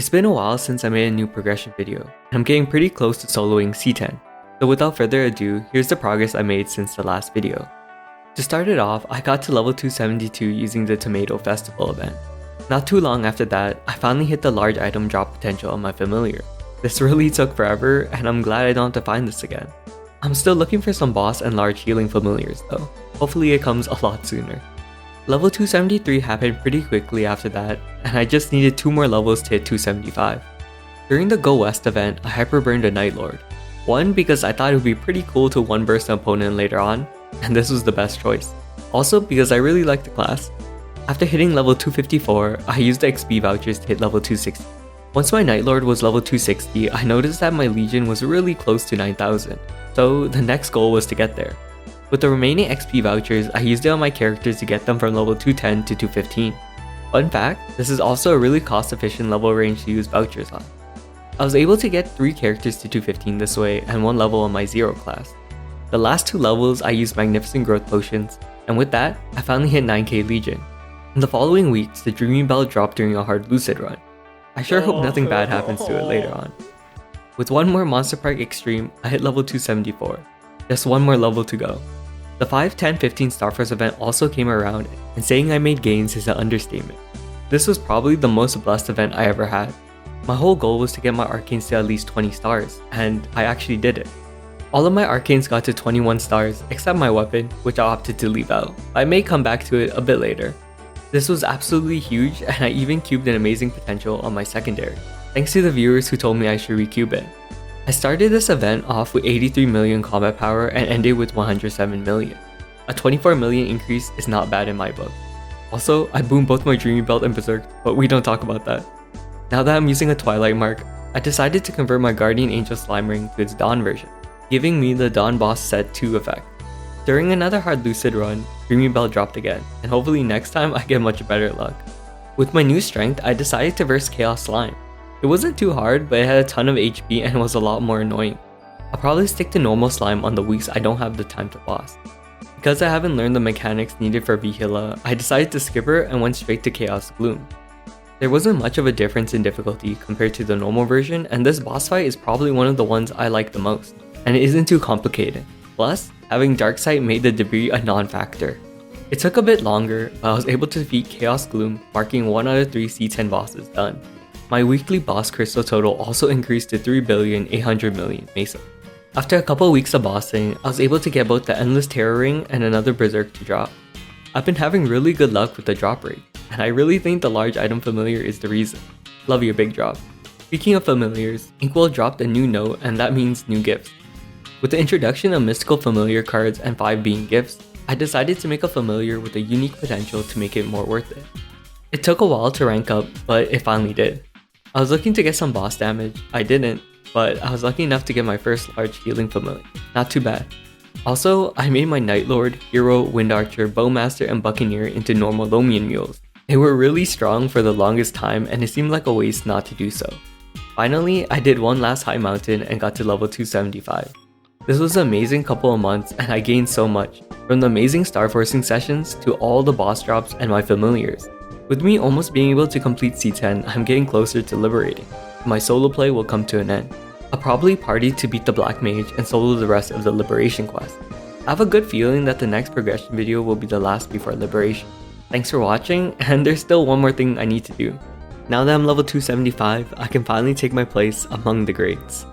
It's been a while since I made a new progression video, and I'm getting pretty close to soloing C10, so without further ado, here's the progress I made since the last video. To start it off, I got to level 272 using the Tomato Festival event. Not too long after that, I finally hit the large item drop potential on my familiar. This really took forever, and I'm glad I don't have to find this again. I'm still looking for some boss and large healing familiars though. Hopefully it comes a lot sooner. Level 273 happened pretty quickly after that, and I just needed 2 more levels to hit 275. During the Go West event, I hyperburned a Night Lord. One, because I thought it would be pretty cool to one burst an opponent later on, and this was the best choice. Also because I really liked the class. After hitting level 254, I used the XP vouchers to hit level 260. Once my Night Lord was level 260, I noticed that my Legion was really close to 9,000, so the next goal was to get there. With the remaining XP vouchers, I used it on my characters to get them from level 210 to 215. Fun fact, this is also a really cost-efficient level range to use vouchers on. I was able to get 3 characters to 215 this way and 1 level on my 0 class. The last 2 levels I used Magnificent Growth Potions, and with that, I finally hit 9k Legion. In the following weeks, the Dreaming Bell dropped during a hard Lucid run. I sure hope nothing bad happens to it later on. With 1 more Monster Park Extreme, I hit level 274. Just 1 more level to go. The 5, 10, 15 Starforce event also came around, and saying I made gains is an understatement. This was probably the most blessed event I ever had. My whole goal was to get my arcanes to at least 20 stars, and I actually did it. All of my arcanes got to 21 stars, except my weapon, which I opted to leave out. I may come back to it a bit later. This was absolutely huge, and I even cubed an amazing potential on my secondary, thanks to the viewers who told me I should recube it. I started this event off with 83 million combat power and ended with 107 million. A 24 million increase is not bad in my book. Also, I boomed both my Dreamy Belt and Berserk, but we don't talk about that. Now that I'm using a Twilight Mark, I decided to convert my Guardian Angel Slime Ring to its Dawn version, giving me the Dawn Boss Set 2 effect. During another hard Lucid run, Dreamy Belt dropped again, and hopefully next time I get much better luck. With my new strength, I decided to verse Chaos Slime. It wasn't too hard, but it had a ton of HP and was a lot more annoying. I'll probably stick to normal slime on the weeks I don't have the time to boss. Because I haven't learned the mechanics needed for Vihila, I decided to skip her and went straight to Chaos Gloom. There wasn't much of a difference in difficulty compared to the normal version, and this boss fight is probably one of the ones I like the most, and it isn't too complicated. Plus, having Darksight made the debris a non-factor. It took a bit longer, but I was able to defeat Chaos Gloom, marking 1 out of 3 C10 bosses done. My weekly boss crystal total also increased to 3,800,000,000 Mesa. After a couple weeks of bossing, I was able to get both the Endless Terror Ring and another Berserk to drop. I've been having really good luck with the drop rate, and I really think the large item familiar is the reason. Love your big drop. Speaking of familiars, Inkwell dropped a new note, and that means new gifts. With the introduction of mystical familiar cards and 5 being gifts, I decided to make a familiar with a unique potential to make it more worth it. It took a while to rank up, but it finally did. I was looking to get some boss damage, I didn't, but I was lucky enough to get my first large healing familiar, not too bad. Also, I made my Night Lord, Hero, Wind Archer, Bowmaster, and Buccaneer into normal Lomian mules. They were really strong for the longest time and it seemed like a waste not to do so. Finally, I did one last high mountain and got to level 275. This was an amazing couple of months and I gained so much, from the amazing Starforcing sessions to all the boss drops and my familiars. With me almost being able to complete C10, I'm getting closer to liberating. My solo play will come to an end. I'll probably party to beat the Black Mage and solo the rest of the Liberation quest. I have a good feeling that the next progression video will be the last before Liberation. Thanks for watching, and there's still one more thing I need to do. Now that I'm level 275, I can finally take my place among the greats.